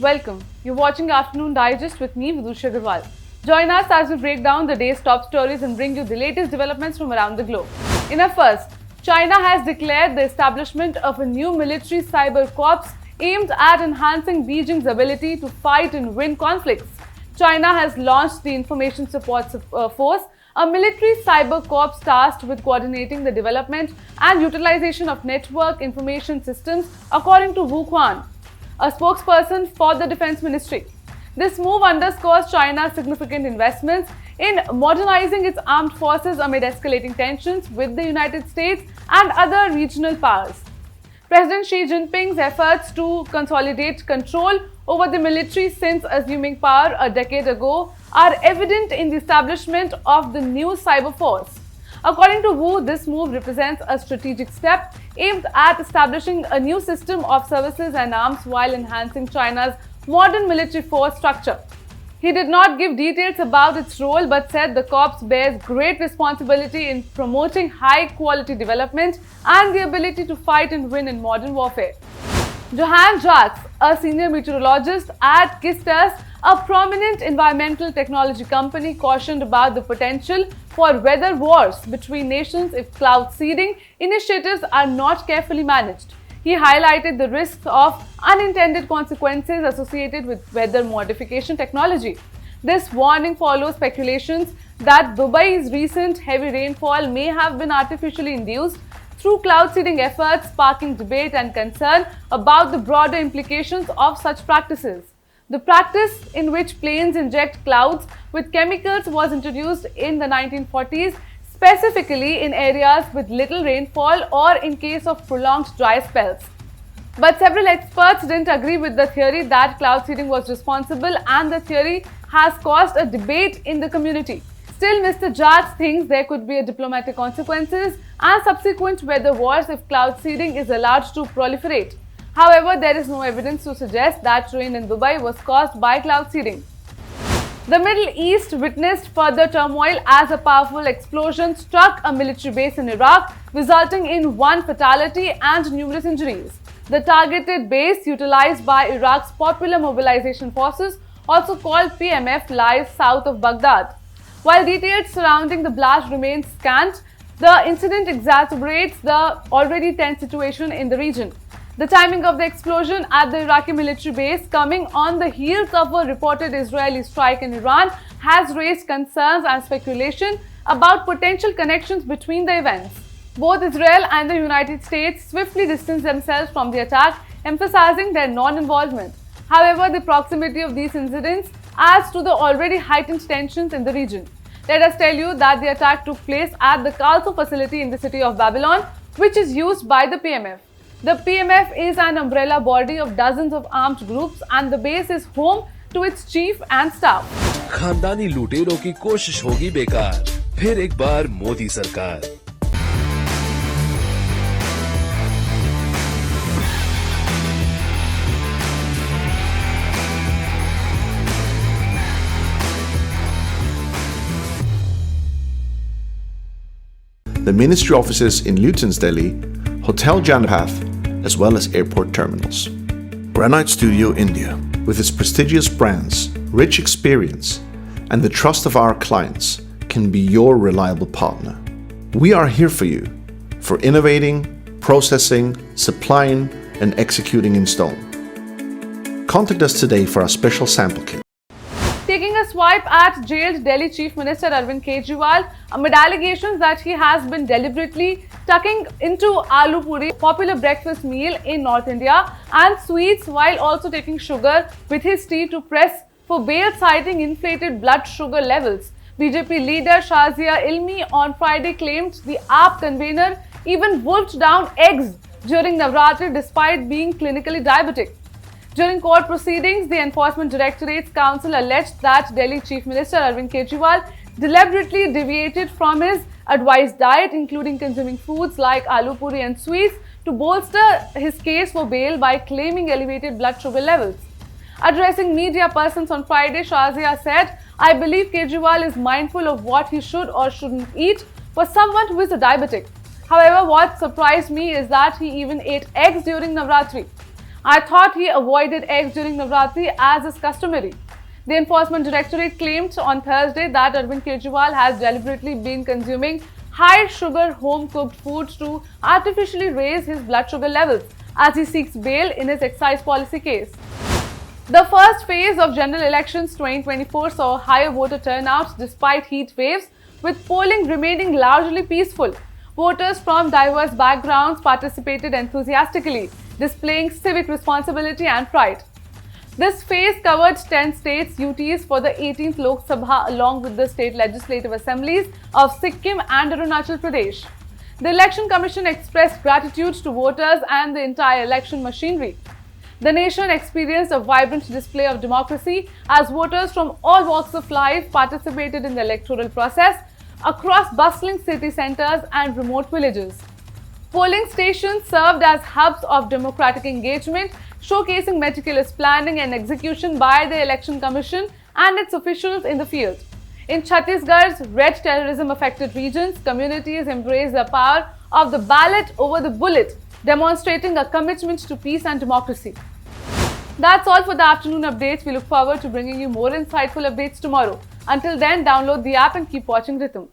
Welcome. You're watching Afternoon Digest with me, Vidusha Agarwal. Join us as we break down the day's top stories and bring you the latest developments from around the globe. In our first, China has declared the establishment of a new military cyber corps aimed at enhancing Beijing's ability to fight and win conflicts. China has launched the Information Support Force, a military cyber corps tasked with coordinating the development and utilization of network information systems, according to Wu Quan, a spokesperson for the Defense Ministry. This move underscores China's significant investments in modernizing its armed forces amid escalating tensions with the United States and other regional powers. President Xi Jinping's efforts to consolidate control over the military since assuming power a decade ago are evident in the establishment of the new cyber force. According to Wu, this move represents a strategic step aimed at establishing a new system of services and arms while enhancing China's modern military force structure. He did not give details about its role but said the corps bears great responsibility in promoting high-quality development and the ability to fight and win in modern warfare. Johann Jacques, a senior meteorologist at Kistas, a prominent environmental technology company, cautioned about the potential for weather wars between nations if cloud seeding initiatives are not carefully managed. He highlighted the risks of unintended consequences associated with weather modification technology. This warning follows speculations that Dubai's recent heavy rainfall may have been artificially induced through cloud seeding efforts, sparking debate and concern about the broader implications of such practices. The practice in which planes inject clouds with chemicals was introduced in the 1940s, specifically in areas with little rainfall or in case of prolonged dry spells. But several experts didn't agree with the theory that cloud seeding was responsible, and the theory has caused a debate in the community. Still, Mr. Jacques thinks there could be diplomatic consequences and subsequent weather wars if cloud seeding is allowed to proliferate. However, there is no evidence to suggest that rain in Dubai was caused by cloud seeding. The Middle East witnessed further turmoil as a powerful explosion struck a military base in Iraq, resulting in one fatality and numerous injuries. The targeted base, utilized by Iraq's Popular Mobilization Forces, also called PMF, lies south of Baghdad. While details surrounding the blast remain scant, the incident exacerbates the already tense situation in the region. The timing of the explosion at the Iraqi military base, coming on the heels of a reported Israeli strike in Iran, has raised concerns and speculation about potential connections between the events. Both Israel and the United States swiftly distanced themselves from the attack, emphasizing their non-involvement. However, the proximity of these incidents adds to the already heightened tensions in the region. Let us tell you that the attack took place at the Kalso facility in the city of Babylon, which is used by the PMF. The PMF is an umbrella body of dozens of armed groups, and the base is home to its chief and staff. खानदानी लुटेरों की कोशिश होगी बेकार, फिर एक बार मोदी सरकार। The ministry offices in Luton's Delhi, Hotel Janapath, as well as airport terminals. Granite Studio India, with its prestigious brands, rich experience, and the trust of our clients, can be your reliable partner. We are here for you, for innovating, processing, supplying, and executing in stone. Contact us today for our special sample kit. Taking a swipe at jailed Delhi Chief Minister Arvind Kejriwal amid allegations that he has been deliberately tucking into aloo puri, popular breakfast meal in North India, and sweets while also taking sugar with his tea to press for bail, citing inflated blood sugar levels. BJP leader Shazia Ilmi on Friday claimed the AAP convener even wolfed down eggs during Navratri despite being clinically diabetic. During court proceedings, the Enforcement Directorate's counsel alleged that Delhi Chief Minister Arvind Kejriwal deliberately deviated from his advised diet, including consuming foods like aloo puri and sweets, to bolster his case for bail by claiming elevated blood sugar levels. Addressing media persons on Friday, Shazia said, "I believe Kejriwal is mindful of what he should or shouldn't eat for someone who is a diabetic. However, what surprised me is that he even ate eggs during Navratri. I thought he avoided eggs during Navratri as is customary. The Enforcement Directorate claimed on Thursday that Arvind Kejriwal has deliberately been consuming high-sugar home-cooked foods to artificially raise his blood sugar levels as he seeks bail in his excise policy case. The first phase of general elections 2024 saw higher voter turnouts despite heat waves, with polling remaining largely peaceful. Voters from diverse backgrounds participated enthusiastically, displaying civic responsibility and pride. This phase covered 10 states UTs for the 18th Lok Sabha along with the state legislative assemblies of Sikkim and Arunachal Pradesh. The Election Commission expressed gratitude to voters and the entire election machinery. The nation experienced a vibrant display of democracy as voters from all walks of life participated in the electoral process across bustling city centers and remote villages. Polling stations served as hubs of democratic engagement, showcasing meticulous planning and execution by the Election Commission and its officials in the field. In Chhattisgarh's red terrorism-affected regions, communities embraced the power of the ballot over the bullet, demonstrating a commitment to peace and democracy. That's all for the afternoon updates. We look forward to bringing you more insightful updates tomorrow. Until then, download the app and keep watching Rhythm.